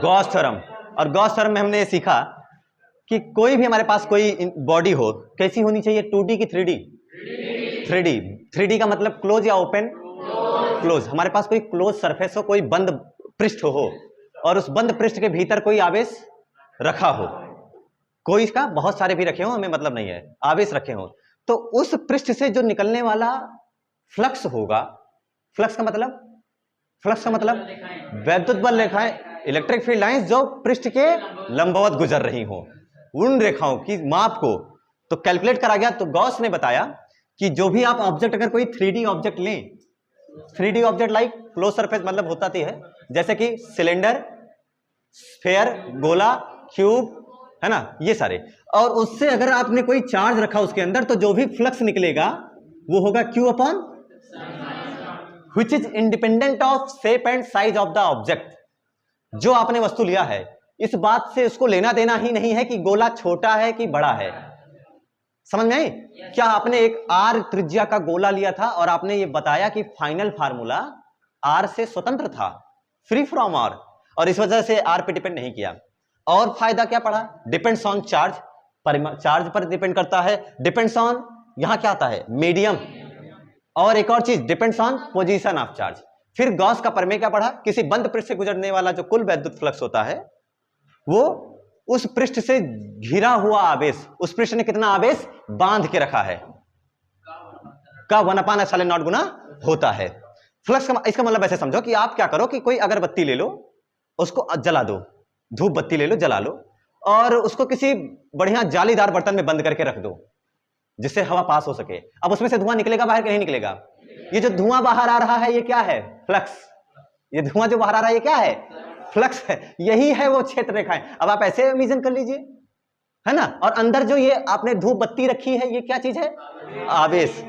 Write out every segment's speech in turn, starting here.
Gauss theorem. और Gauss theorem में हमने ये सीखा कि कोई भी हमारे पास कोई बॉडी हो, कैसी होनी चाहिए, 2D की 3D? 3D। 3D का मतलब क्लोज या ओपन? क्लोज। हमारे पास कोई क्लोज सरफेस हो, कोई बंद पृष्ठ हो, और उस बंद पृष्ठ के भीतर कोई आवेश रखा हो, कोई इसका बहुत सारे भी रखे हो, हमें मतलब नहीं है, आवेश रखे हो, तो उस पृष्ठ से जो निकलने वाला फ्लक्स होगा, फ्लक्स का मतलब, फ्लक्स का मतलब वैद्युत बल रेखाएं, इलेक्ट्रिक फील्ड लाइंस जो पृष्ठ के लंबवत गुजर रही हो, उन रेखाओं की माप को तो कैलकुलेट करा गया। तो गॉस ने बताया कि जो भी आप ऑब्जेक्ट, अगर कोई 3D ऑब्जेक्ट लें, 3D object like close surface मतलब होता है जैसे कि सिलेंडर, स्फेयर, गोला, क्यूब, है ना, ये सारे, और उससे अगर आपने कोई चार्ज रखा उसके अंदर, तो जो भी फ्लक्स निकलेगा वो होगा Q upon which is independent of shape and size of the object. जो आपने वस्तु लिया है, इस बात से उसको लेना देना ही नहीं है कि गोला छोटा है कि बड़ा है। समझ में आई? क्या आपने एक R त्रिज्या का गोला लिया था और आपने ये बताया कि फाइनल फार्मूला R से स्वतंत्र था, फ्री फ्रॉम R, और इस वजह से R पे डिपेंड नहीं किया। और फायदा क्या पड़ा? डिपेंड्स ऑन चार्ज, चार्ज पर डिपेंड करता है, डिपेंड्स ऑन, यहां क्या आता है, मीडियम, और एक और चीज depends on position of charge. फिर गॉस का प्रमेय क्या पढ़ा? किसी बंद पृष्ठ से गुजरने वाला जो कुल वैद्युत फ्लक्स होता है, वो उस पृष्ठ से घिरा हुआ आवेश, उस पृष्ठ ने कितना आवेश बांध के रखा है, का 1/ε0 गुना होता है। फ्लक्स का इसका मतलब ऐसे समझो कि आप क्या करो कि कोई अगरबत्ती ले लो, उसको जला दो, धूप बत्ती ले लो, जला लो, और उसको किसी बढ़िया जालीदार बर्तन में बंद करके रख दो जिससे हवा पास हो सके। अब उसमें से धुआं निकलेगा बाहर कि नहीं निकलेगा? ये जो धुआं बाहर आ रहा है ये क्या है? फ्लक्स। ये धुआं जो बाहर आ रहा है ये क्या है? फ्लक्स है। यही है वो क्षेत्र रेखाएं। अब आप ऐसे इमेजिन कर लीजिए, है ना, और अंदर जो ये आपने धूप बत्ती रखी है, ये क्या चीज है? आवेश।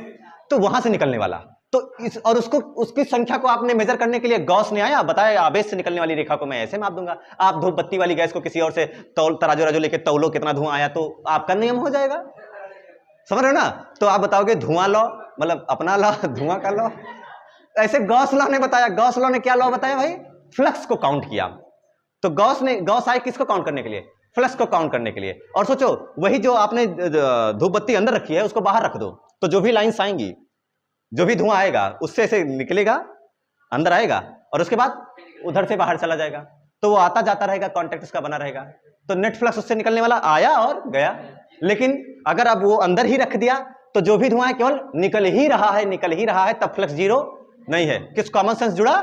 तो वहां से निकलने वाला, तो इस और उसको, उसकी संख्या को आपने मेजर करने के लिए गॉस ने आया, बताया आवेश से निकलने वाली रेखा को मैं ऐसे माप दूंगा। आप धूप बत्ती वाली गैस को किसी और से तराजू राजू लेके तौलो कितना धुआं आया, तो आपका नियम हो जाएगा। समझ रहे हो ना? तो आप बताओगे धुआं लॉ, मतलब अपना लॉ, धुआं का लॉ। ऐसे गॉस लॉ ने बताया। गॉस लॉ ने क्या लॉ बताया भाई? फ्लक्स को काउंट किया। तो गॉस आए किसको काउंट करने के लिए? फ्लक्स को काउंट करने के लिए। और सोचो, वही जो आपने धूप बत्ती अंदर रखी है उसको बाहर रख दो, तो जो भी लाइंस आएंगी, जो भी धुआं आएगा उससे ऐसे निकलेगा, अंदर आएगा, और उसके बाद उधर से बाहर चला जाएगा, तो वो आता जाता रहेगा, कॉन्टेक्ट उसका बना रहेगा। तो नेट फ्लक्स उससे निकलने वाला आया और गया। लेकिन अगर आप वो अंदर ही रख दिया, तो जो भी धुआं है केवल निकल ही रहा है, निकल ही रहा है, तब फ्लक्स जीरो नहीं है। किस कॉमन सेंस जुड़ा?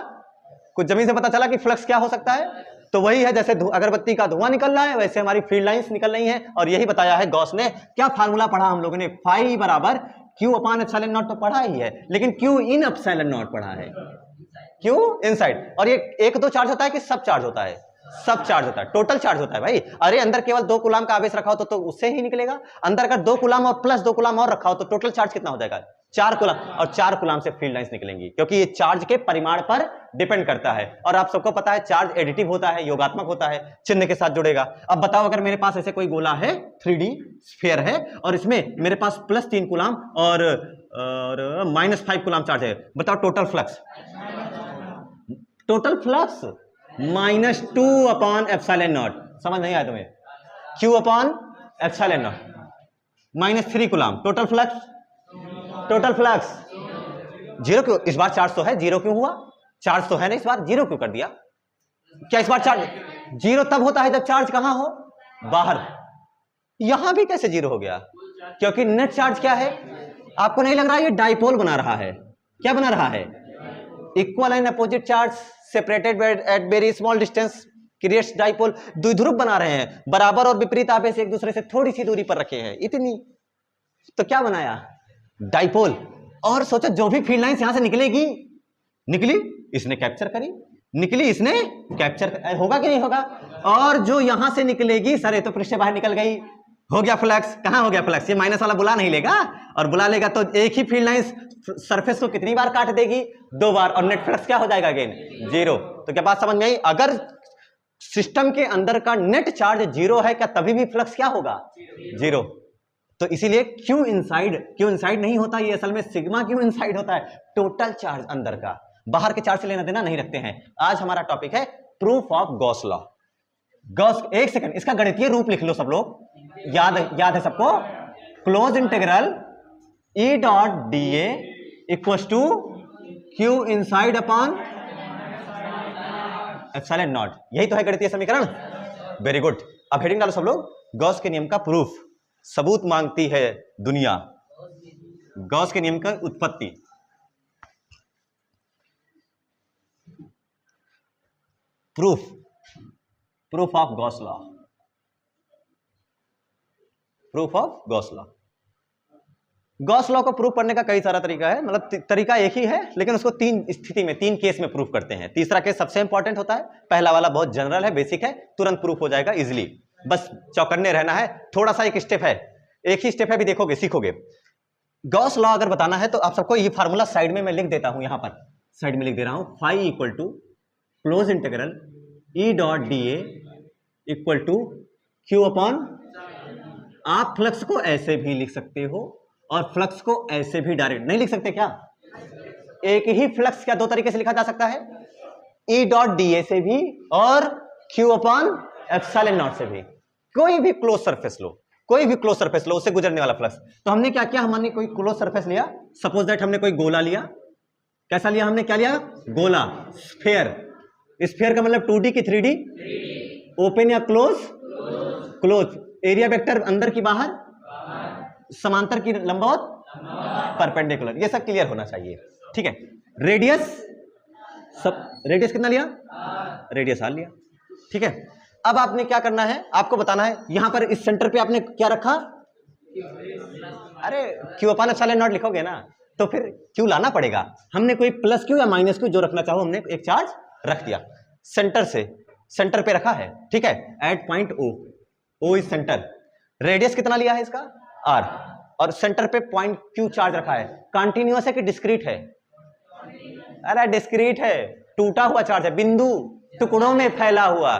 कुछ जमीन से पता चला कि फ्लक्स क्या हो सकता है। तो वही है, जैसे अगरबत्ती का धुआं निकल रहा है, वैसे हमारी फील्ड लाइंस निकल रही हैं। और यही बताया है गॉस ने। क्या फार्मूला पढ़ा हम लोगों ने? फाई बराबर Q/ε0 तो पढ़ा ही है, लेकिन Q इन ε0 पढ़ा है। Q inside. और ये एक दो चार्ज होता है कि सब चार्ज होता है? सब चार्ज होता है, टोटल चार्ज होता है भाई। अरे अंदर केवल 2 कूलाम का आवेश रखा हो तो उससे ही निकलेगा। अंदर अगर 2 कूलाम और प्लस 2 कूलाम और रखा हो तो टोटल चार्ज कितना हो जाएगा? 4 कूलाम। और 4 कूलाम से फील्ड लाइंस निकलेंगी, क्योंकि ये चार्ज के परिमाण पर डिपेंड करता है। और आप सबको पता है चार्ज एडिटिव होता है, योगात्मक होता है, चिन्ह के साथ जुड़ेगा। अब बताओ, अगर मेरे पास ऐसे कोई गोला है, 3D स्फीयर है, और इसमें मेरे पास +3 कूलाम और -5 कूलाम चार्ज है, बताओ टोटल फ्लक्स? Total flux -2/ε0। समझ नहीं आया तुम्हें? Q/ε0 -3 coulomb. Total flux, total flux zero क्यों? इस बार चार्ज तो है, जीरो क्यों हुआ? चार्ज तो है ना, इस बार जीरो क्यों कर दिया? क्या इस बार चार्ज जीरो तब होता है जब चार्ज कहां हो? बाहर। यहां भी कैसे जीरो हो गया? क्योंकि नेट चार्ज क्या है? आपको नहीं लग रहा ये डाइपोल बना रहा है? क्या बना रहा है? Equal and opposite charge separated at very small distance creates dipole. द्विध्रुव बना रहे हैं, बराबर और विपरीत आवेश एक दूसरे से थोड़ी सी दूरी पर रखे हैं, इतनी। तो क्या बनाया? डाइपोल। और सोचो, जो भी फील्ड लाइंस यहां से निकलेगी, निकली इसने कैप्चर करी, निकली इसने कैप्चर, होगा कि नहीं होगा? और जो यहां से निकलेगी, सर ये तो पृष्ठ से बाहर निकल गई, हो गया फ्लक्स। कहां हो गया फ्लक्स? ये माइनस वाला बुला नहीं लेगा, और बुला लेगा तो एक ही फील्ड लाइंस सरफेस को कितनी बार काट देगी? 2 बार। और नेट फ्लक्स क्या हो जाएगा? Again zero. तो क्या बात समझ में आई? अगर सिस्टम के अंदर का नेट चार्ज जीरो है, क्या तभी भी फ्लक्स क्या होगा? जीरो। तो इसीलिए Q इनसाइड नहीं होता, ये असल में सिग्मा Q इनसाइड होता है, टोटल चार्ज अंदर का। बाहर के चार्ज से लेना देना नहीं रखते हैं। आज हमारा टॉपिक है proof of Gauss law. Gauss, एक सेकंड, इसका गणितीय रूप लिख लो सब लोग, याद है सबको? Close integral E dot D equal to Q inside upon epsilon naught. यही तो है गणितीय समीकरण। Very good. अब हेडिंग डालो सब लोग, गॉस के नियम का प्रूफ, सबूत मांगती है दुनिया, गॉस के नियम का उत्पत्ति। Proof of Gauss law, proof of Gauss law. Gauss law को प्रूफ करने का कई सारा तरीका है, मतलब तरीका एक ही है, लेकिन उसको तीन स्थिति में, तीन केस में प्रूफ करते हैं। तीसरा केस सबसे इंपॉर्टेंट होता है, पहला वाला बहुत जनरल है, बेसिक है, तुरंत प्रूफ हो जाएगा इजिली, बस चौकन्ने रहना है। थोड़ा सा एक स्टेप है, एक ही स्टेप है, भी देखोगे सीखोगे। गॉस लॉ अगर बताना है तो आप सबको ये फार्मूला साइड में मैं लिख देता हूं, यहां पर साइड में लिख दे रहा हूं, phi equal to close integral E dot D equal to Q upon, आप फ्लक्स को ऐसे भी लिख सकते हो और फ्लक्स को ऐसे भी डायरेक्ट नहीं लिख सकते क्या? एक ही फ्लक्स क्या दो तरीके से लिखा जा सकता है? ई डॉट डी ए से भी और क्यू अपॉन एप्सिलॉन नॉट से भी। कोई भी क्लोज सरफेस लो, कोई भी क्लोज सरफेस लो, उससे गुजरने वाला फ्लक्स। तो हमने क्या किया, हमने कोई क्लोज सरफेस लिया, सपोज दैट हमने कोई गोला लिया। कैसा लिया हमने, क्या लिया? गोला, स्फीयर। स्फीयर का मतलब 2D की 3D, ओपन या क्लोज? क्लोज। एरिया वेक्टर अंदर की बाहर, समांतर की लंबवत, परपेंडिकुलर। ये सब क्लियर होना चाहिए, ठीक है। रेडियस, सब रेडियस कितना लिया? रेडियस आर लिया, ठीक है। अब आपने क्या करना है, आपको बताना है, यहां पर इस सेंटर पे आपने क्या रखा? अरे क्यू अपॉन एप्सिलॉन नॉट लिखोगे ना, तो फिर क्यू लाना पड़ेगा। हमने कोई प्लस क्यू या माइनस क्यू जो रखना चाहो, हमने एक चार्ज रख दिया, सेंटर से सेंटर पे रखा है, ठीक है, at point O is centre. Radius कितना लिया है इसका? आर, और सेंटर पे पॉइंट क्यू चार्ज रखा है। कंटिन्यूअस है कि डिस्क्रीट है? अरे डिस्क्रीट है, टूटा हुआ चार्ज है, बिंदु टुकड़ों में फैला हुआ।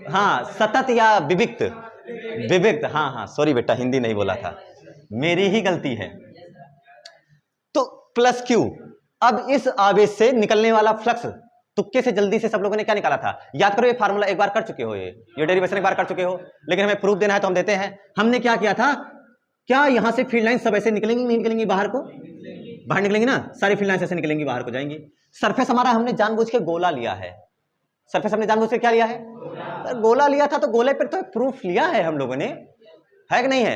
हाँ, सतत या विविक्त, विविक्त, हाँ, सॉरी बेटा, हिंदी नहीं बोला था, मेरी ही गलती है। तो प्लस क्यू। अब इस आवेश से निकलने वाला फ्लक्स, तुक्के से जल्दी से सब लोगों ने क्या निकाला था? याद करो, ये फार्मूला एक बार कर चुके हो, ये डेरिवेशन एक बार कर चुके हो, लेकिन हमें प्रूफ देना है तो हम देते हैं। हमने क्या किया था, क्या यहां से फील्ड लाइन सब ऐसे निकलेंगी, नहीं निकलेंगी बाहर को? बाहर निकलेंगी ना, सारी फील्ड लाइन ऐसे निकलेंगी, बाहर को जाएंगी। सरफेस हमारा हमने जानबूझ के गोला लिया है, सरफेस हमने जानबूझ के क्या लिया है? गोला लिया था, तो गोले पर तो प्रूफ लिया है हम लोगों ने, है कि नहीं है?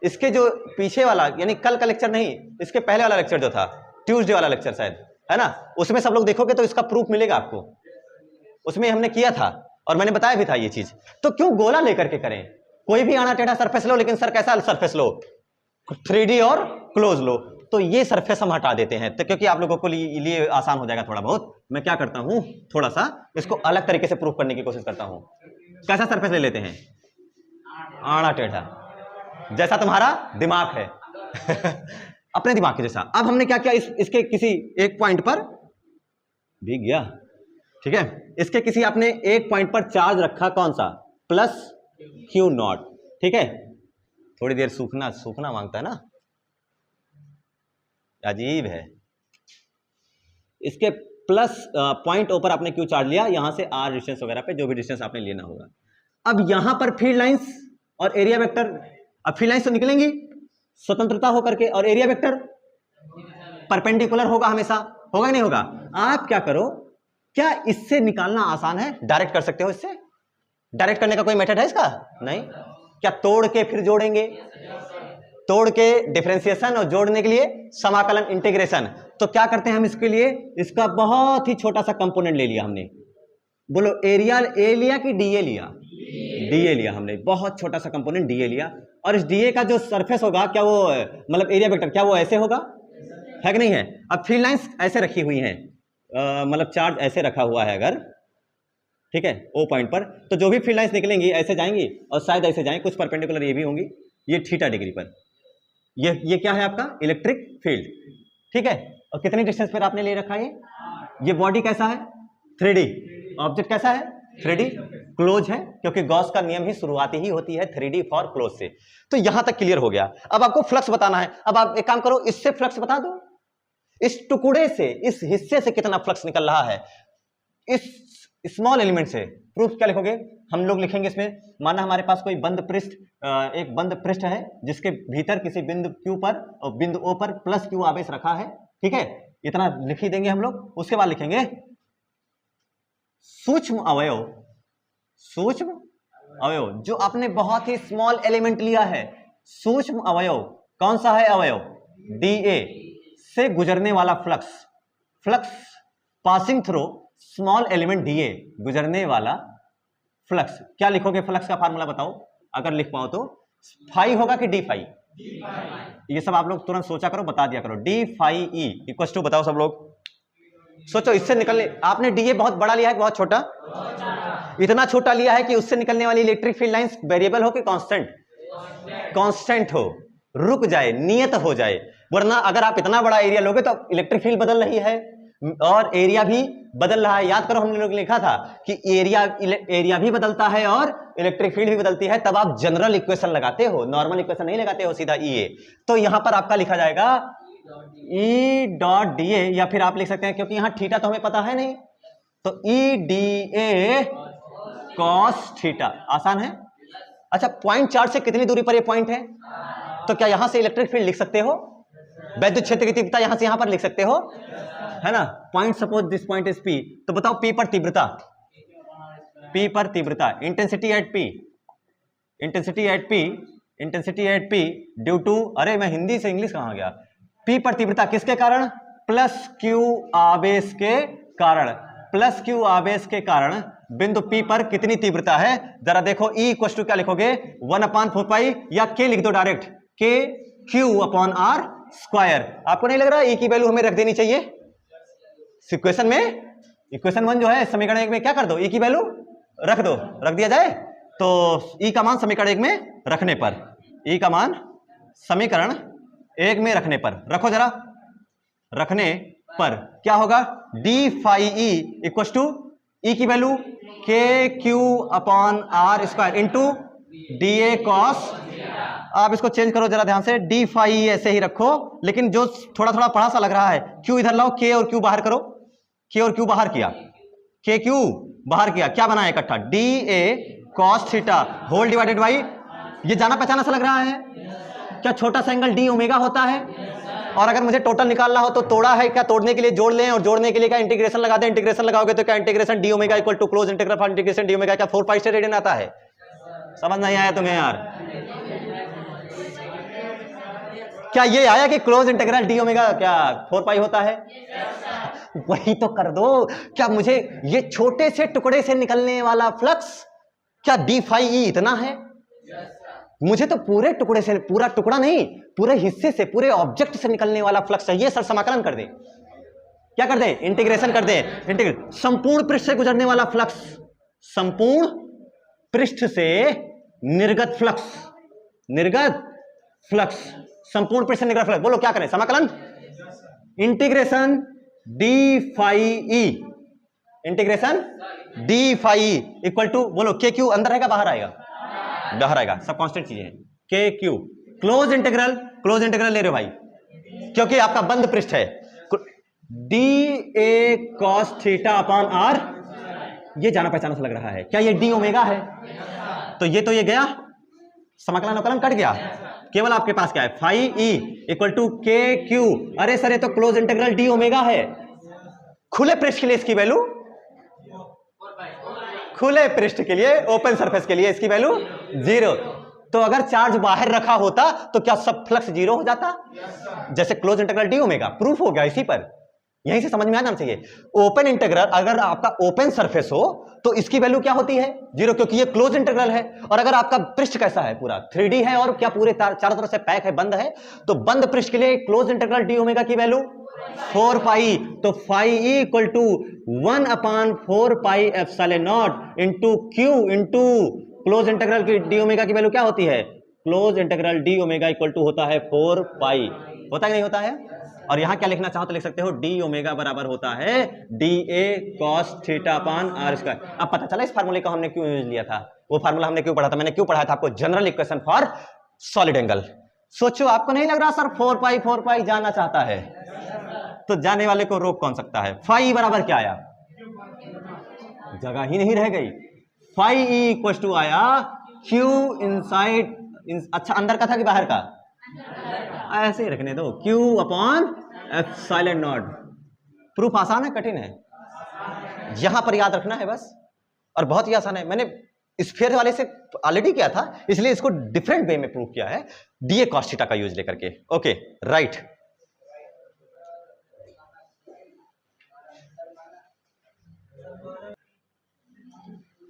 इसके जो पीछे वाला, यानी कल का लेक्चर नहीं, इसके पहले वाला लेक्चर जो था, ट्यूसडे वाला लेक्चर शायद, है ना, उसमें सब लोग देखोगे तो इसका प्रूफ मिलेगा आपको, उसमें हमने किया था और मैंने बताया भी था ये चीज। तो क्यों गोला लेकर के करें? कोई भी आना टेढ़ा सरफेस लो, लेकिन सर कैसा सरफेस लो? 3D और क्लोज लो। तो ये सरफेस हम हटा देते हैं, तो क्योंकि आप लोगों को लिए आसान हो जाएगा थोड़ा बहुत, मैं क्या करता हूं, थोड़ा सा इसको अलग तरीके से प्रूफ करने की कोशिश करता हूं। कैसा सरफेस ले लेते हैं? आना टेढ़ा, जैसा तुम्हारा दिमाग है अपने दिमाग के जैसा। अब हमने क्या किया, इसके किसी एक पॉइंट पर भी गया, ठीक है, इसके किसी आपने एक पॉइंट पर चार्ज रखा, कौन सा? प्लस क्यू नॉट, ठीक है। थोड़ी देर सूखना मांगता है ना, अजीब है। इसके प्लस पॉइंट ऊपर आपने क्यू चार्ज लिया, यहां से आर डिस्टेंस वगैरह पे जो भी डिस्टेंस आपने लेना होगा। अब यहां पर फील्ड लाइंस और एरिया वेक्टर, अब फील्ड लाइंस तो निकलेंगी स्वतंत्रता होकर के, और एरिया वेक्टर परपेंडिकुलर होगा हमेशा, होगा कि नहीं होगा? आप क्या करो, क्या इससे निकालना आसान है? डायरेक्ट कर सकते हो इससे? डायरेक्ट करने का कोई मेथड है इसका? नहीं। क्या तोड़ के फिर जोड़ेंगे? तोड़ के डिफरेंशिएशन और जोड़ने के लिए समाकलन, इंटीग्रेशन। तो क्या करते हैं हम इसके लिए, इसका बहुत ही छोटा सा कंपोनेंट ले लिया हमने। बोलो, एरिया ए लिया कि डीए लिया? डीए लिया हमने, बहुत छोटा सा कंपोनेंट डीए लिया। और इस डीए का जो सरफेस होगा, क्या वो मतलब एरिया वेक्टर, क्या वो ऐसे होगा, है कि नहीं है? अब फील्ड लाइंस ऐसे रखी हुई हैं, मतलब चार्ज ऐसे रखा हुआ है अगर, ठीक है, ओ पॉइंट पर, तो जो भी फील्ड लाइंस निकलेंगी ऐसे जाएंगी और शायद ऐसे जाएंगी, कुछ परपेंडिकुलर ये भी होंगी, ये थीटा डिग्री पर। ये क्या है आपका? इलेक्ट्रिक फील्ड, ठीक है। और कितनी डिस्टेंस पर आपने ले रखा है? ये बॉडी कैसा है? 3D। ऑब्जेक्ट कैसा है? 3D, क्लोज है, क्योंकि गॉस का नियम ही शुरुआती ही होती है 3D फॉर क्लोज से। तो यहां तक क्लियर हो गया। अब आपको फ्लक्स बताना है। अब आप एक काम करो, इससे फ्लक्स बता दो, इस टुकड़े से, इस हिस्से से कितना फ्लक्स निकल रहा है, इस स्मॉल एलिमेंट से। प्रूफ क्या लिखोगे? हम लोग लिखेंगे इसमें, माना हमारे पास कोई बंद पृष्ठ, एक बंद पृष्ठ है जिसके भीतर किसी बिंदु Q पर और बिंदु O पर प्लस Q आवेश रखा है, ठीक है, इतना लिख ही देंगे हम लोग। उसके बाद लिखेंगे सूक्ष्म अवयव, सूक्ष्म अवयव जो आपने बहुत ही स्मॉल एलिमेंट लिया है, सूक्ष्म अवयव कौन सा है? अवयव dA से गुजरने वाला flux, flux passing through small element dA, गुजरने वाला फ्लक्स। क्या लिखोगे? फ्लक्स का फार्मूला बताओ, अगर लिख पाओ तो। फाई होगा कि डी फाई? ये सब आप लोग तुरंत सोचा करो, बता दिया करो। D phi E equal to, बताओ सब लोग, सोचो इससे निकलने, आपने डीए बहुत बड़ा लिया है, बहुत छोटा? इतना छोटा लिया है कि उससे निकलने वाली इलेक्ट्रिक फील्ड लाइंस वेरिएबल हो कि कांस्टेंट? कांस्टेंट हो, रुक जाए, नियत हो जाए। वरना अगर आप इतना बड़ा एरिया लोगे तो इलेक्ट्रिक फील्ड बदल रही है और एरिया भी बदल रहा है। याद करो हमने लोग लिखा था कि एरिया भी बदलता है और इलेक्ट्रिक फील्ड भी बदलती है, तब आप जनरल इक्वेशन लगाते हो, नॉर्मल इक्वेशन नहीं लगाते हो सीधा ईए। तो यहां पर आपका लिखा जाएगा ई डॉट डी ए, या फिर आप लिख सकते हैं, क्योंकि यहां थीटा तो हमें पता है नहीं, तो E D A cos theta. आसान है। अच्छा, पॉइंट चार्ज से कितनी दूरी पर ये पॉइंट है? तो क्या यहां से इलेक्ट्रिक फील्ड लिख सकते हो? वैद्युत क्षेत्र की तीव्रता यहां से यहां पर लिख सकते हो, है ना? Point, suppose this point is P, तो बताओ पी पर तीव्रता, पी पर तीव्रता, intensity at P, intensity at P, intensity at P due to, अरे मैं हिंदी से इंग्लिश कहां गया, पी पर तीव्रता किसके कारण? प्लस क्यू आवेश के कारण, प्लस क्यू आवेश के कारण बिंदु पी पर कितनी तीव्रता है? जरा देखो, ई इक्वल टू क्या लिखोगे? 1/4 पाई, या के लिख दो डायरेक्ट, के क्यू अपॉन आर स्क्वायर। आपको नहीं लग रहा ई की वैल्यू हमें रख देनी चाहिए इक्वेशन में? इक्वेशन 1 जो है समीकरण 1 में क्या कर दो, ई की वैल्यू रख दो, रख दिया जाए तो ई का मान समीकरण 1 में रखने पर, ई का मान समीकरण 1 में रखने पर, रखो जरा, रखने पर क्या होगा? D phi E equal to E की value K Q upon R square into D A cos. आप इसको चेंज करो जरा ध्यान से, डी फाई ई ऐसे ही रखो, लेकिन जो थोड़ा थोड़ा पढ़ा सा लग रहा है, क्यू इधर लाओ, के और क्यू बाहर करो, के और क्यू बाहर किया, के क्यू बाहर किया, क्या बना है इकट्ठा? D A cos theta whole divided by, ये जाना पहचाना सा लग रहा है, क्या छोटा सा एंगल डी ओमेगा होता है? और अगर मुझे टोटल निकालना हो तो तोड़ा है क्या, तोड़ने के लिए जोड़ लें, और जोड़ने के लिए क्या इंटीग्रेशन लगा दें। इंटीग्रेशन लगाओगे तो क्या integration D omega equal to close integral for integration D omega, क्या 4 पाई से रेडियन आता है? समझ नहीं आया तुम्हें यार? क्या ये आया कि क्लोज इंटीग्रल डी ओमेगा क्या 4 पाई होता है? वही तो कर दो। क्या मुझे ये छोटे से टुकड़े से निकलने वाला फ्लक्स क्या डी फाई ई इतना है? मुझे तो पूरे टुकड़े से, पूरा टुकड़ा नहीं, पूरे हिस्से से, पूरे ऑब्जेक्ट से निकलने वाला फ्लक्स चाहिए सर। समाकलन कर दे, क्या कर दे? इंटीग्रेशन कर दे, इंटीग्रेशन, संपूर्ण पृष्ठ से गुजरने वाला फ्लक्स, संपूर्ण पृष्ठ से निर्गत फ्लक्स, निर्गत फ्लक्स, संपूर्ण पृष्ठ से निर्गत फ्लक्स। बोलो क्या करें? समाकलन, integration D phi E, integration D phi E equal to, बोलो के क्यू अंदर आएगा बाहर आएगा? बाहर आएगा, सब कांस्टेंट चीजें हैं। K Q close integral, close integral ले रहे हो भाई, क्योंकि आपका बंद पृष्ठ है। D A cos theta upon R, ये जाना पहचाना सा लग रहा है, क्या ये डी ओमेगा है? तो ये गया, समाकलन अवकलन कट गया, केवल आपके पास क्या है? फाई ई इक्वल टू के क्यू। अरे सर ये तो क्लोज इंटीग्रल डी ओमेगा है। खुले पृष्ठ के लिए इसकी वैल्यू, खुले पृष्ठ के लिए, ओपन सरफेस के लिए इसकी वैल्यू 0। तो अगर चार्ज बाहर रखा होता तो क्या सब फ्लक्स 0 हो जाता? जैसे close integral D omega proof हो गया इसी पर, यहीं से समझ में आ जाना चाहिए। ओपन इंटीग्रल, अगर आपका ओपन सरफेस हो तो इसकी वैल्यू क्या होती है? 0, क्योंकि ये क्लोज इंटीग्रल है। और अगर आपका पृष्ठ कैसा है? पूरा 3D है और क्या पूरे चारों तरफ से पैक है, बंद है, तो बंद पृष्ठ के लिए क्लोज इंटीग्रल डी ओमेगा की वैल्यू 4 पाई। तो phi E equal to 1/4 pi epsilon naught into Q into close integral की डी ओमेगा की वैल्यू क्या होती है? Close integral D omega equal to होता है 4 पाई। होता है नहीं होता है? और यहां क्या लिखना चाहो तो लिख सकते हो, डी ओमेगा बराबर होता है D A cos theta upon R square. अब पता चला इस फार्मूले को हमने क्यों यूज लिया था, वो फार्मूला हमने क्यों पढ़ा था? मैंने क्यों पढ़ाया था आपको? General equation for solid angle. सोचो, आपको नहीं लग रहा सर 4 पाई जाना चाहता है, तो जाने वाले को रोक कौन सकता है? फाई बराबर क्या आया? जगह ही नहीं रह गई। फाई ई इक्वल टू आया क्यू इनसाइड, अच्छा अंदर का था कि बाहर का? ऐसे ही रखने दो, Q upon epsilon not. Proof आसान है कठिन है? यहां पर याद रखना है बस, और बहुत ही आसान है। मैंने स्फीयर वाले से ऑलरेडी किया था, इसलिए इसको डिफरेंट वे में प्रूव किया है, डीए कॉस थीटा का यूज लेकर के। Okay right.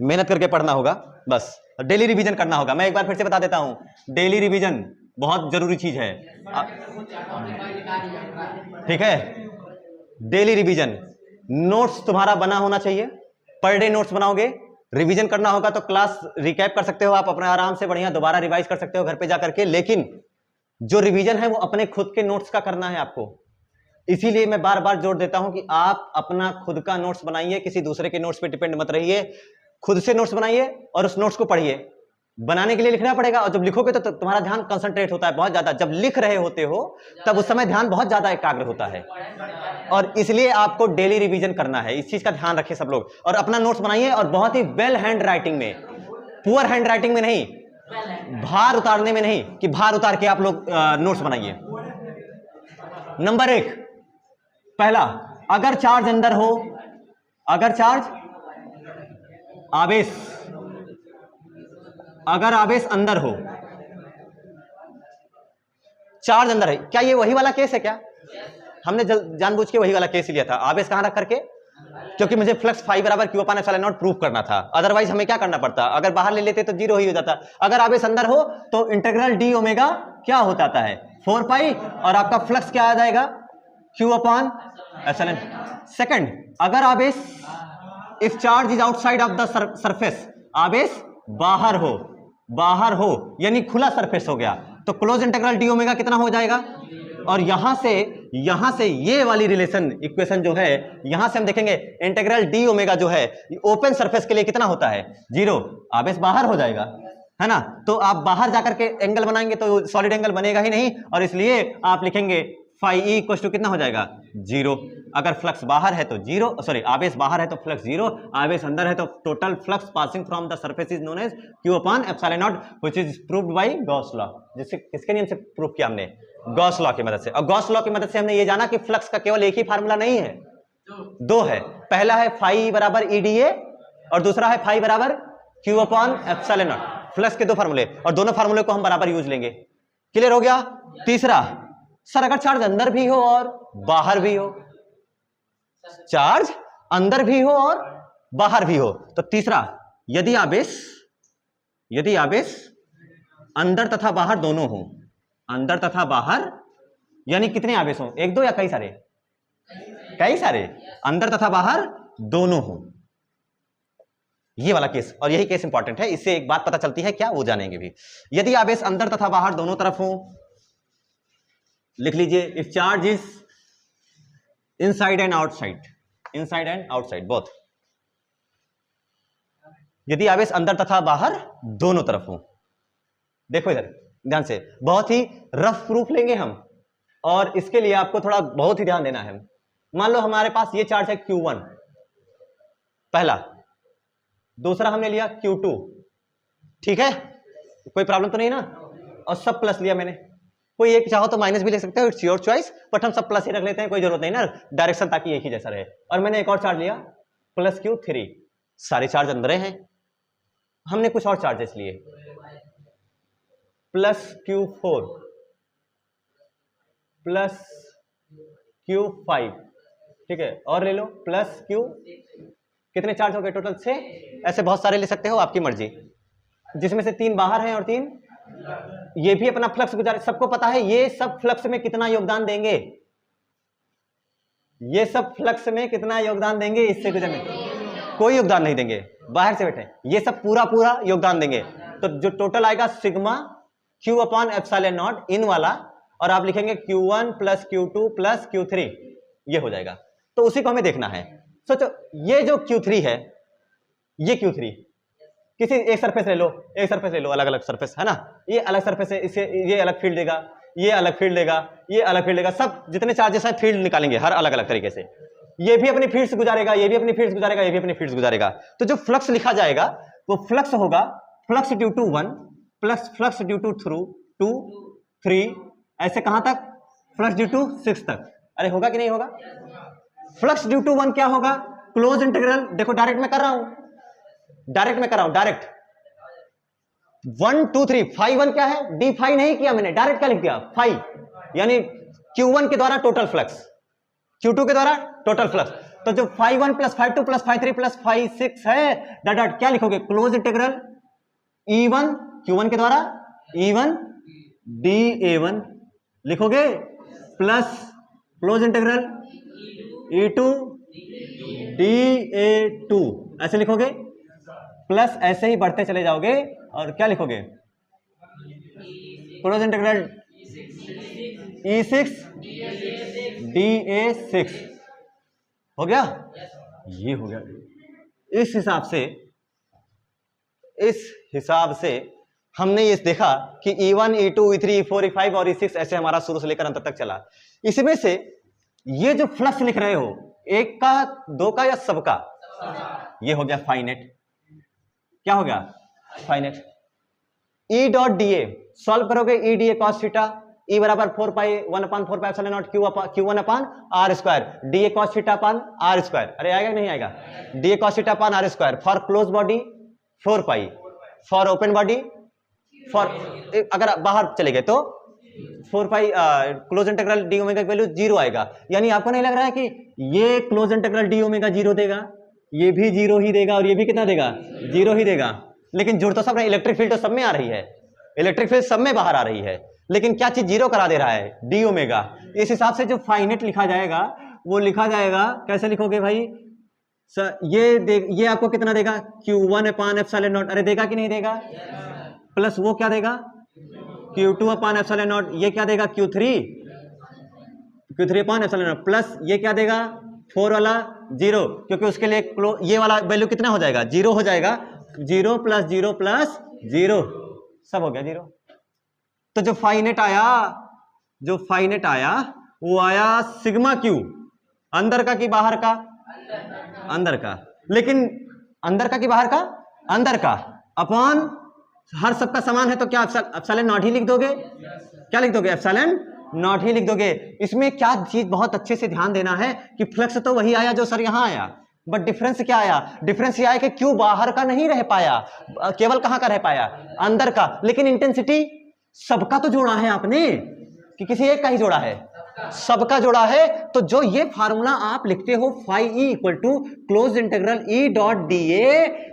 मेहनत करके पढ़ना होगा बस, डेली रिवीजन करना होगा। मैं एक बार फिर से बता देता हूं, डेली रिवीजन बहुत जरूरी चीज है। ठीक है, डेली रिवीजन, नोट्स तुम्हारा बना होना चाहिए। पर डे नोट्स बनाओगे, रिवीजन करना होगा तो क्लास रिकैप कर सकते हो आप अपने आराम से, बढ़िया दोबारा रिवाइज कर सकते हो घर पे जाकर के। लेकिन जो रिवीजन है वो अपने खुद के नोट्स का करना है आपको। इसीलिए मैं बार बार जोर देता हूं कि आप अपना खुद का नोट्स बनाइए, किसी दूसरे के नोट्स पे डिपेंड मत रहिए। खुद से नोट्स बनाइए और उस नोट्स को पढ़िए। बनाने के लिए लिखना पड़ेगा, और जब लिखोगे तो तुम्हारा ध्यान कंसंट्रेट होता है बहुत ज्यादा। जब लिख रहे होते हो तब उस समय ध्यान बहुत ज्यादा एकाग्र होता है, और इसलिए आपको डेली रिवीजन करना है। इस चीज का ध्यान रखिए सब लोग, और अपना नोट्स बनाइए, और बहुत ही वेल हैंड राइटिंग में, पुअर हैंड राइटिंग में नहीं, भार उतारने में नहीं कि भार उतार के आप लोग नोट्स बनाइए। नंबर 1, पहला, अगर चार्ज अंदर हो, अगर चार्ज आवेश, अगर आवेश अंदर हो, चार्ज अंदर है, क्या ये वही वाला केस है क्या? हमने जानबूझ के वही वाला केस लिया था, आवेश कहां रख करके, क्योंकि मुझे फ्लक्स फाई बराबर Q upon epsilon not prove करना था। अदरवाइज हमें क्या करना पड़ता, अगर बाहर ले लेते तो जीरो ही हो जाता। अगर आवेश अंदर हो तो इंटीग्रल डी ओमेगा क्या हो जाता है 4 पाई, और आपका फ्लक्स क्या आ जाएगा क्यू अपान एप्सिलॉन। सेकंड, अगर आवेश, if charge is outside of the surface, आवेश बाहर हो, बाहर हो यानी खुला सरफेस हो गया, तो क्लोज इंटीग्रल डी ओमेगा कितना हो जाएगा। और यहां से ये वाली रिलेशन इक्वेशन जो है, यहां से हम देखेंगे इंटीग्रल डी ओमेगा जो है ओपन सरफेस के लिए कितना होता है 0, आवेश बाहर हो जाएगा, है ना। तो आप बाहर जाकर के एंगल बनाएंगे तो सॉलिड एंगल बनेगा ही नहीं, और इसलिए आप लिखेंगे फाई ई इक्वल टू कितना हो जाएगा 0। अगर फ्लक्स बाहर है तो 0, सॉरी आवेश बाहर है तो फ्लक्स 0, आवेश अंदर है तो total flux passing from the surface is known as Q upon epsilon naught, which is proved by Gauss law. जिससे किसके नियम से प्रूव किया हमने, गॉस लॉ की मदद से। और गॉस लॉ की मदद से हमने ये जाना कि फ्लक्स का केवल एक ही फार्मूला नहीं है, दो है। पहला है फाई बराबर ईडीए, और दूसरा है फाई बराबर Q upon epsilon not. Flux के दो फार्मूले, और दोनों फार्मूले को हम बराबर यूज लेंगे। क्लियर हो गया। तीसरा, सर अगर चार्ज अंदर भी हो और बाहर भी हो, चार्ज अंदर भी हो और बाहर भी हो, तो तीसरा, यदि आवेश अंदर तथा बाहर दोनों हो, अंदर तथा बाहर यानी कितने आवेश हो, एक दो या कई सारे, कई सारे, अंदर तथा बाहर दोनों हो, ये वाला केस। और यही केस इंपॉर्टेंट है, इससे एक बात पता चलती है, क्या वो जानेंगे भी। यदि आवेश अंदर तथा बाहर दोनों तरफ हो, लिख लीजिए, if charge is inside and outside, inside and outside both, यदि आवेश अंदर तथा बाहर दोनों तरफ हो। देखो इधर ध्यान से, बहुत ही रफ प्रूफ लेंगे हम, और इसके लिए आपको थोड़ा बहुत ही ध्यान देना है। मान लो हमारे पास ये चार्ज है Q1 पहला, दूसरा हमने लिया Q2, ठीक है, कोई प्रॉब्लम तो नहीं ना, और सब प्लस लिया मैंने। कोई एक चाहो तो माइनस भी ले सकते हो, इट्स योर चॉइस, बट हम सब प्लस ही रख लेते हैं, कोई जरूरत नहीं ना डायरेक्शन, ताकि एक ही जैसा रहे। और मैंने एक और चार्ज लिया प्लस Q3, सारे चार्ज अंदर हैं। हमने कुछ और चार्जेस लिए, प्लस Q4 प्लस Q5, ठीक है, और ले लो प्लस Q, कितने चार्ज हो गए टोटल 6। ऐसे बहुत सारे ले सकते हो, आपकी मर्जी, जिसमें से 3 बाहर हैं और 3 ये भी अपना फ्लक्स गुजार। सबको पता है ये सब फ्लक्स में कितना योगदान देंगे, ये सब फ्लक्स में कितना योगदान देंगे, इससे गुजरने कोई योगदान नहीं देंगे, बाहर से बैठे, ये सब पूरा योगदान देंगे। तो जो टोटल आएगा sigma Q upon epsilon not in वाला, और आप लिखेंगे Q1 plus Q2 plus Q3, ये हो जाएगा। तो उसी को हमें देखना है। सोचो ये जो Q3 है, ये Q3 किसी एक सरफेस ले लो, एक सरफेस ले लो, अलग अलग सरफेस है ना, ये अलग सरफेस है, इससे ये अलग फील्ड देगा, ये अलग फील्ड देगा, ये अलग फील्ड देगा, सब जितने चार्जेस हैं फील्ड निकालेंगे हर अलग अलग तरीके से। ये भी अपनी फील्ड से गुजारेगा, ये भी अपनी फील्ड से गुजारेगा, ये भी अपनी फील्ड से गुजारेगा। तो जो फ्लक्स लिखा जाएगा वो फ्लक्स होगा flux due to 1 plus flux due to 2 3 ऐसे कहां तक, फ्लक्स ड्यू टू 6 तक। अरे होगा कि नहीं होगा? फ्लक्स ड्यू टू 1 क्या होगा? क्लोज इंटीग्रल, देखो डायरेक्ट में कर रहा हूं, डायरेक्ट 1 2 3 फाई 1 क्या है? डी फाई नहीं किया मैंने, डायरेक्ट क्या लिख दिया? फाई, यानी Q1 के द्वारा टोटल फ्लक्स, Q2 के द्वारा टोटल फ्लक्स। तो जो phi 1 plus phi 2 plus phi 3 plus phi 6 है, डॉट क्या लिखोगे? क्लोज इंटीग्रल E1 Q1 के द्वारा E1 dA1 लिखोगे, plus close integral E2 dA2 ऐसे लिखोगे, प्लस ऐसे ही बढ़ते चले जाओगे और क्या लिखोगे? क्लोज इंटीग्रल E6 dA6 हो गया। ये हो गया। इस हिसाब से हमने ये देखा कि E1 E2 E3 E4 E5 और E6 ऐसे हमारा शुरू से लेकर अंत तक चला। इसमें से ये जो फ्लक्स लिख रहे हो, एक का, दो का या सबका, ये हो गया फाइनेट। क्या हो गया? Phi net. E dot DA solve करोगे, E DA cos theta, E बराबर 4 pi 1/4 pi epsilon naught Q1 upon R square, DA cos theta upon R square. अरे आएगा कि नहीं आएगा? DA cos theta upon R square for close body 4 pi, for open body for, अगर बाहर चले गए तो 4 pi, close integral D omega की वैल्यू 0 आएगा। यानी आपको नहीं लग रहा है कि ये क्लोज इंटीग्रल डी ओमेगा 0 देगा, ये भी 0 ही देगा और ये भी कितना देगा? 0 ही देगा। लेकिन जुड़ तो सब नहीं, इलेक्ट्रिक फील्ड तो सब में आ रही है, इलेक्ट्रिक फील्ड सब में बाहर आ रही है, लेकिन क्या चीज 0 करा दे रहा है? D omega. इस हिसाब से जो फाइनेट लिखा जाएगा वो लिखा जाएगा, कैसे लिखोगे भाई? ये आपको कितना देगा? Q1 अपान एप्सिलॉन नॉट, अरे देगा कि नहीं देगा? प्लस वो क्या देगा? Q2 अपान एप्सिलॉन नॉट, ये क्या देगा? Q3 upon epsilon not, plus ये क्या देगा? 4 वाला 0, क्योंकि उसके लिए ये वाला वैल्यू कितना हो जाएगा? 0 हो जाएगा। 0 प्लस 0 प्लस 0 सब हो गया 0। तो जो फाइनेट आया वो आया सिग्मा क्यू, अंदर का कि बाहर का? अंदर का। लेकिन अंदर का कि बाहर का? अंदर का, अपॉन हर सबका समान है तो क्या एप्सिलॉन नॉट ही लिख दोगे? क्या लिख दोगे? एप्सिलॉन नॉट ही लिख दोगे। इसमें क्या चीज बहुत अच्छे से ध्यान देना है कि फ्लक्स तो वही आया जो सर यहां आया, बट डिफरेंस क्या आया? डिफरेंस ये आया कि क्यू बाहर का नहीं रह पाया, केवल कहां का रह पाया? अंदर का। लेकिन इंटेंसिटी सबका तो जोड़ा है आपने, कि किसी एक का ही जोड़ा है? सबका जोड़ा है। तो जो ये फार्मूला आप लिखते हो phi E equal to close integral E dot D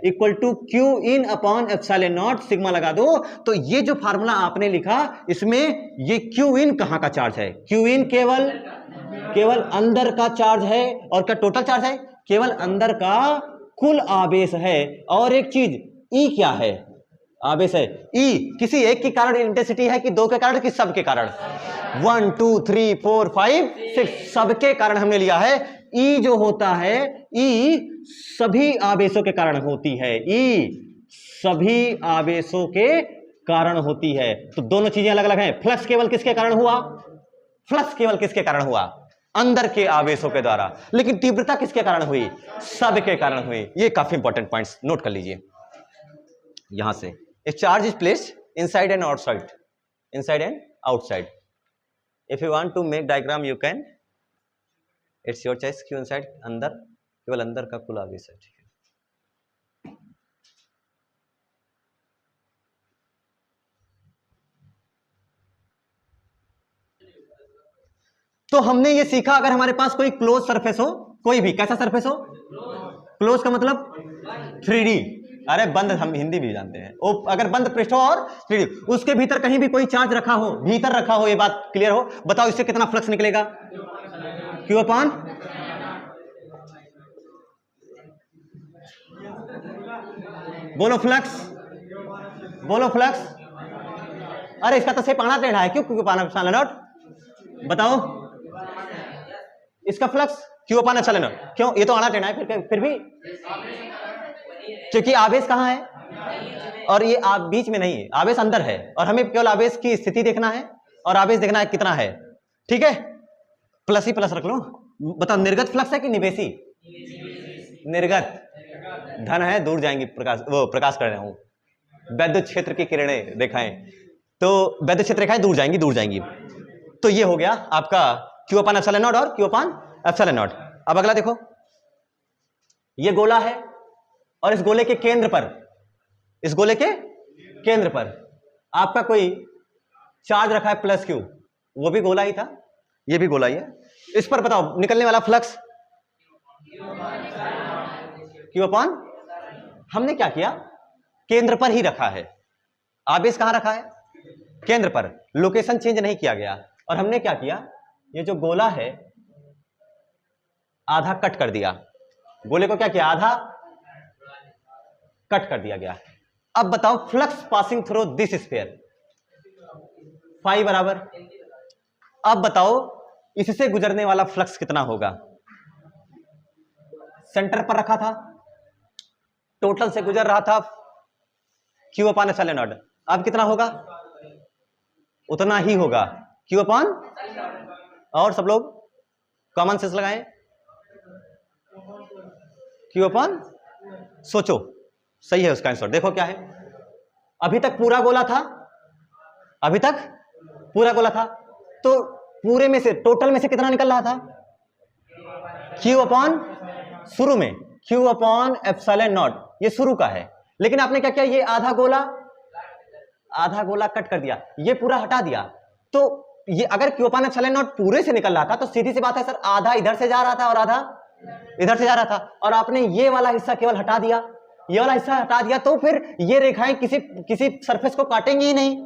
equal to Q in upon epsilon naught, sigma लगा दो। तो ये जो फार्मूला आपने लिखा, इसमें ये क्यू इन कहां का चार्ज है? क्यू इन केवल अंदर का चार्ज है। और क्या टोटल चार्ज है? केवल अंदर का कुल आवेश है। और एक चीज ई क्या है? आवेश है। ई किसी एक के कारण इंटेंसिटी है कि दो के कारण कि सब के कारण? 1 2 3 4 5 6 सबके कारण हमने लिया है। ई जो होता है, ई सभी आवेशों के कारण होती है। ई सभी आवेशों के कारण होती है। तो दोनों चीजें अलग अलग हैं। फ्लक्स केवल किसके कारण हुआ? फ्लक्स केवल किसके कारण हुआ? अंदर के आवेशों के द्वारा। लेकिन तीव्रता किसके कारण हुई? सब के कारण हुई। ये काफी इंपॉर्टेंट पॉइंट्स नोट कर लीजिए यहां से। A charge is placed inside and outside, inside and outside. If you want to make diagram, you can. It's your choice. क्यों inside? अंदर, केवल अंदर का कुल आवेश है। ठीक है। तो हमने ये सीखा, अगर हमारे पास कोई क्लोज सरफेस हो, कोई भी कैसा सरफेस हो, क्लोज का मतलब 3D, अरे बंद हम हिंदी भी जानते हैं। अगर बंद पृष्ठ हो और 3D, उसके भीतर कहीं भी कोई चार्ज रखा हो, भीतर रखा हो, ये बात क्लियर हो, बताओ इससे कितना फ्लक्स निकलेगा? क्यू अपान, बोलो फ्लक्स, बोलो फ्लक्स। अरे इसका तो सिर्फ आना टेढ़ा है, क्यों? क्यू अपान एप्सिलॉन नॉट, बताओ इसका flux Q upon epsilon not. क्यों? ये तो आना टेढ़ा है, फिर भी क्योंकि आवेश कहां है? और ये आप बीच में नहीं है, आवेश अंदर है, और हमें केवल आवेश की स्थिति देखना है और आवेश देखना है कितना है। ठीक है, प्लस ही प्लस रख लो, बताओ निर्गत फ्लक्स है कि निवेशी? निर्गत। धन है, दूर जाएंगी, प्रकाश वो प्रकाश कर रहा हूं, वैद्युत क्षेत्र की किरणें रेखाएं, तो वैद्युत क्षेत्र रेखाएं दूर जाएंगी, दूर जाएंगी। तो ये हो गया आपका Q अपान एप्सिलॉन नॉट और Q अपान एप्सिलॉन नॉट। अब अगला देखो, ये गोला है और इस गोले के केंद्र पर, इस गोले के केंद्र पर आपका कोई चार्ज रखा है प्लस Q, वो भी गोला ही था, ये भी गोला ही है। इस पर बताओ निकलने वाला फ्लक्स Q अपान, हमने क्या किया, केंद्र पर ही रखा है, आवेश कहां रखा है, केंद्र पर, लोकेशन चेंज नहीं किया गया। और हमने क्या किया, ये जो गोला है आधा कट कर दिया, गोले को क्या किया, आधा कट कर दिया गया। अब बताओ flux passing through this sphere phi बराबर, अब बताओ इससे गुजरने वाला फ्लक्स कितना होगा, सेंटर पर रखा था, टोटल से गुजर रहा था Q अपान एप्सिलॉन नॉट, अब कितना होगा, उतना ही होगा Q अपान, और सब लोग कॉमन सेंस लगाएं, Q अपान, सोचो सही है उसका आंसर। देखो क्या है, अभी तक पूरा गोला था, अभी तक पूरा गोला था, तो पूरे में से, टोटल में से कितना निकल रहा था, Q अपान, शुरू में Q अपान एप्सिलॉन नॉट, ये शुरू का है। लेकिन आपने क्या किया, ये आधा गोला कट कर दिया, ये पूरा हटा दिया। तो ये अगर Q अपान एप्सिलॉन नॉट पूरे से निकल रहा था तो सीधी सी बात है सर, आधा इधर से जा रहा था और आधा इधर से जा रहा था, और आपने ये वाला हिस्सा केवल हटा दिया, ये वाला हिस्सा हटा दिया, तो फिर ये रेखाएं किसी सरफेस को काटेंगी ही नहीं,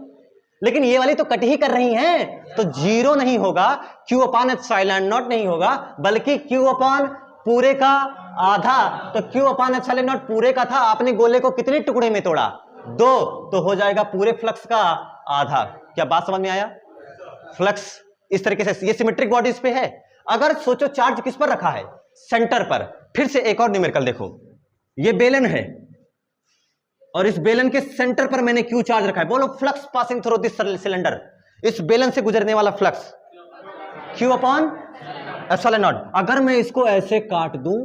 लेकिन ये वाली तो कट ही कर रही हैं, तो जीरो नहीं होगा, Q अपान एप्सिलॉन नॉट नहीं होगा, बल्कि Q अपान पूरे का आधा। तो Q अपान एप्सिलॉन नॉट पूरे का था, आपने गोले को कितने टुकड़े में तोड़ा, 2, तो हो जाएगा पूरे फ्लक्स का आधा। क्या बात समझ में आया, फ्लक्स इस तरीके से, ये सिमेट्रिक बॉडीज पे है। अगर सोचो चार्ज किस पर रखा है, सेंटर पर, फिर से एक और न्यूमेरिकल देखो, ये बेलन है और इस बेलन के सेंटर पर मैंने Q चार्ज रखा है, बोलो flux passing through this cylinder, इस बेलन से गुजरने वाला flux Q upon epsilon not. अगर मैं इसको ऐसे काट दूं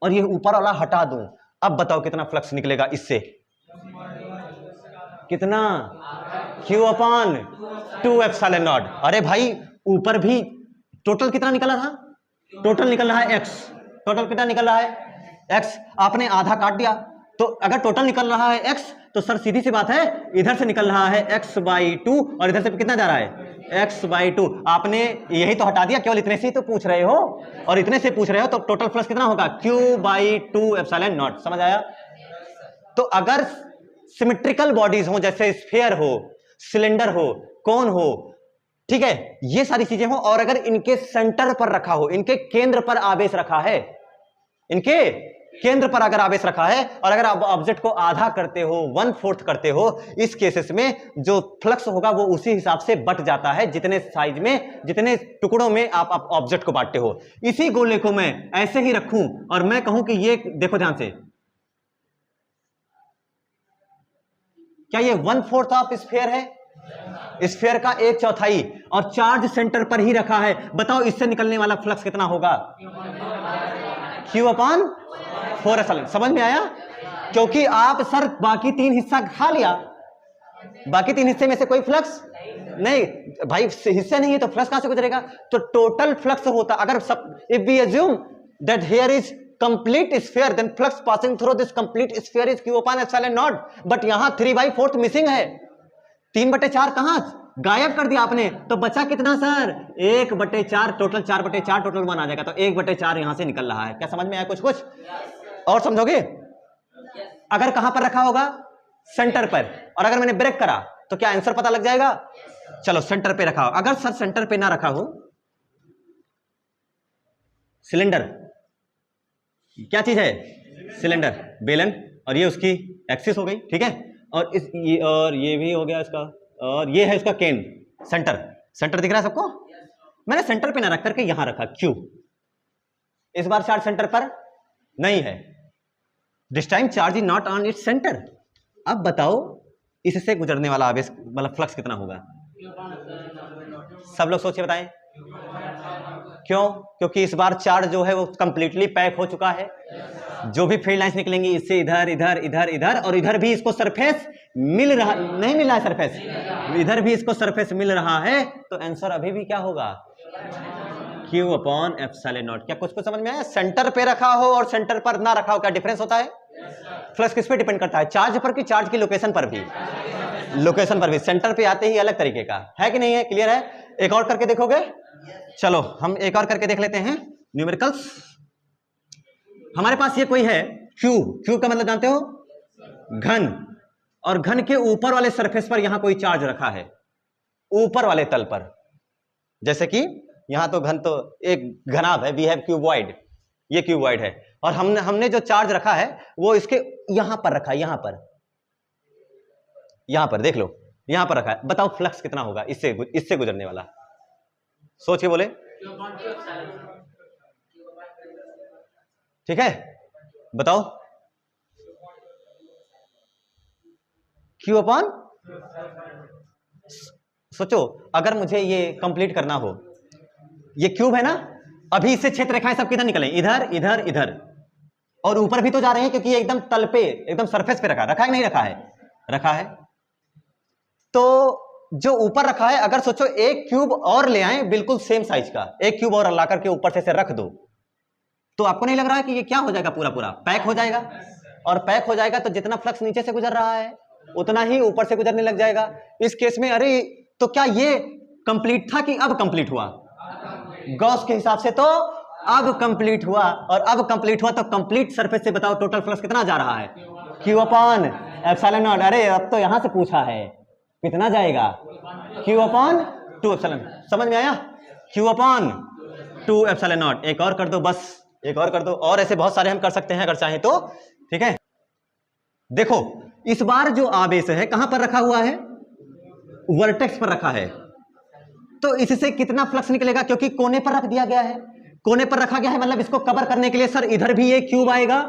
और ये ऊपर वाला हटा दूं, अब बताओ कितना फ्लक्स निकलेगा इससे, कितना, Q अपान 2 एप्सिलॉन नॉट। अरे भाई ऊपर भी टोटल कितना निकला था, टोटल निकल रहा है X, टोटल कितना निकल रहा है X, आपने आधा काट दिया, तो अगर टोटल निकल रहा है X तो सर सीधी सी बात है, इधर से निकल रहा है X/2 और इधर से कितना जा रहा है X/2, आपने यही तो हटा दिया, केवल इतने से ही तो पूछ रहे हो, और इतने से पूछ रहे हो, तो टोटल फ्लक्स कितना होगा, Q/2 एप्सिलॉन नॉट। समझ आया। तो अगर सिमेट्रिकल बॉडीज हो, जैसे स्फीयर हो, सिलेंडर हो, कोन हो, ठीक है, ये सारी चीजें हो, और अगर इनके सेंटर पर रखा हो, इनके केंद्र पर आवेश रखा है, इनके केंद्र पर अगर आवेश रखा है, और अगर आप ऑब्जेक्ट को आधा करते हो, 1/4 करते हो, इस केसेस में जो फ्लक्स होगा वो उसी हिसाब से बट जाता है, जितने साइज में, जितने टुकड़ों में आप ऑब्जेक्ट को बांटते हो। इसी गोले को मैं ऐसे ही रखूं और मैं कहूं कि ये देखो ध्यान से, क्या ये 1/4 ऑफ स्फीयर है, स्फीयर का 1/4, और चार्ज सेंटर पर ही रखा है। बताओ इससे निकलने वाला फ्लक्स कितना होगा, Q अपान 4 एप्सिलॉन। समझ में आया, क्योंकि आप सर बाकी 3 हिस्सा खा लिया, बाकी 3 हिस्से में से कोई फ्लक्स नहीं, भाई हिस्से नहीं है तो फ्लक्स कहां से गुजरेगा, तो टोटल फ्लक्स होता, अगर if we assume that here is complete sphere, then flux passing through this complete sphere is Q upon epsilon naught, but यहां 3/4 मिसिंग है, 3/4 कहां गायब कर दिया आपने, तो बचा कितना सर, 1/4, टोटल 4/4, टोटल 1 आ जाएगा, तो 1/4 यहां से निकल रहा है। क्या समझ में आया कुछ और समझोगे। अगर कहां पर रखा होगा, सेंटर पर, और अगर मैंने ब्रेक करा तो क्या आंसर पता लग जाएगा, चलो सेंटर पे रखा हो। अगर सर सेंटर पे ना रखा हो, सिलेंडर क्या चीज है, सिलेंडर, बेलन, और ये उसकी एक्सिस हो गई, ठीक है, और ये भी हो गया इसका, और ये है इसका केन, सेंटर दिख रहा है सबको, मैंने सेंटर पे ना रख करके यहां रखा Q। इस बार चार्ज सेंटर पर नहीं है, this time charge is not on its centre. अब बताओ इससे गुजरने वाला आवेश मतलब फ्लक्स कितना होगा, सब लोग सोचिए बताएं, क्यों? क्योंकि इस बार चार्ज जो है वो कंप्लीटली पैक हो चुका है। जो भी फील्ड लाइंस निकलेंगी इससे इधर इधर इधर इधर, और इधर भी इसको सरफेस मिल रहा, नहीं मिला है सरफेस, इधर भी इसको सरफेस मिल रहा है, तो आंसर अभी भी क्या होगा? Q upon epsilon not. क्या कुछ समझ में आया? सेंटर पे रखा हो और सेंटर पर ना रखा हो, क्या डिफरेंस होता है? फ्लक्स किस पे डिपेंड करता है? चार्ज पर कि चार्ज की लोकेशन पर भी? लोकेशन पर भी। सेंटर पे आते ही अलग तरीके का है कि नहीं है? क्लियर है? एक और करके देखोगे? चलो हम एक और करके देख लेते हैं न्यूमेरिकल्स। हमारे पास ये कोई है क्यूब। क्यूब का मतलब जानते हो? घन। और घन के ऊपर वाले सरफेस पर यहां कोई चार्ज रखा है, ऊपर वाले तल पर। जैसे कि यहां तो घन तो एक घनाभ है, वी हैव क्यूबॉइड, ये क्यूबॉइड है, और हमने जो चार्ज रखा है वो इसके यहां पर रखा है, यहां पर देख लो, यहां पर रखा है। बताओ फ्लक्स कितना होगा इससे गुजरने वाला? सोच के बोले। ठीक है, बताओ। Q अपॉन, सोचो अगर मुझे ये कंप्लीट करना हो, ये क्यूब है ना, अभी इससे क्षेत्र रेखाएं सब किधर निकलें? इधर इधर इधर, और ऊपर भी तो जा रहे हैं क्योंकि ये एकदम तल पे, एकदम सरफेस पे रखा है कि नहीं रखा है? रखा है। तो जो ऊपर रखा है, अगर सोचो एक क्यूब और ले आए बिल्कुल सेम साइज का, एक क्यूब और ला करके ऊपर से रख दो, तो आपको नहीं लग रहा है कि ये क्या हो जाएगा? पूरा पूरा पैक हो जाएगा। और पैक हो जाएगा तो जितना फ्लक्स नीचे से गुजर रहा है उतना ही ऊपर से गुजरने लग जाएगा। इस केस में अरे तो क्या ये कंप्लीट था कि अब कंप्लीट हुआ? गॉस के हिसाब से तो अब कंप्लीट हुआ, और अब कंप्लीट हुआ तो कंप्लीट सरफेस से बताओ टोटल फ्लक्स कितना जा रहा है? Q upon epsilon not. अरे अब तो यहां से पूछा है, कितना जाएगा? Q upon 2 epsilon. समझ में आया? Q upon 2 epsilon not. एक और कर दो, बस एक और कर दो, और ऐसे बहुत सारे हम कर सकते हैं अगर चाहें तो। ठीक है, देखो इस बार जो आवेश है कहां पर रखा हुआ है? वर्टेक्स पर रखा है, तो इससे कितना फ्लक्स निकलेगा? क्योंकि कोने पर रख दिया गया है, कोने पर रखा गया है, मतलब इसको कवर करने के लिए सर इधर भी एक क्यूब आएगा,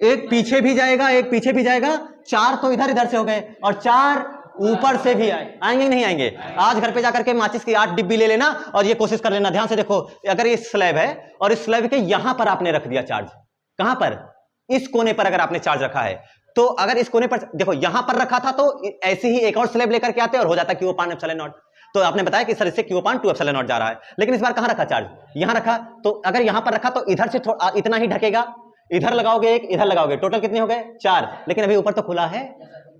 एक पीछे भी जाएगा, एक पीछे भी जाएगा, 4 तो इधर इधर से हो गए, और 4 ऊपर से भी आएंगे नहीं आएंगे? आज घर पे जाकर के माचिस की 8 डिब्बी ले लेना और ये कोशिश कर लेना। ध्यान से देखो, अगर ये स्लैब है और इस स्लैब के यहां पर आपने रख दिया चार्ज, कहां पर? इस कोने पर अगर आपने चार्ज रखा है, तो अगर इस कोने पर देखो यहां पर रखा था तो ऐसे ही एक और स्लैब लेकर के आते और हो जाता Q अपॉन एप्सिलॉन नॉट। तो आपने बताया कि सर इससे Q अपॉन 2 एप्सिलॉन नॉट जा रहा है, लेकिन इस बार कहां रखा चार्ज? यहां रखा। तो अगर यहां पर रखा तो इधर से इतना ही ढकेगा, इधर लगाओगे एक, इधर लगाओगे, टोटल कितने हो गए? 4। लेकिन अभी ऊपर तो खुला है,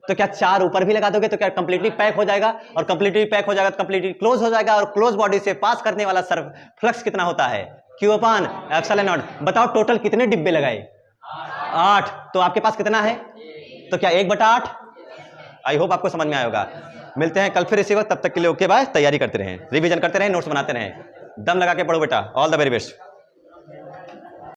तो क्या 4 ऊपर भी लगा दोगे तो क्या कंप्लीटली पैक हो जाएगा? और कंप्लीटली पैक हो जाएगा तो कंप्लीटली क्लोज हो जाएगा, और क्लोज बॉडी से पास करने वाला सर्फ फ्लक्स कितना होता है? Q upon epsilon not. बताओ टोटल कितने डिब्बे लगाए? 8। तो आपके पास कितना है? तो क्या 1/8? आई होप आपको समझ में आया होगा। मिलते हैं कल फिर इसी वक्त, तब तक के लिए ओके बाय। तैयारी करते रहें, रिवीजन करते रहें, नोट्स बनाते रहें, दम लगा के पढ़ो बेटा। All the very best.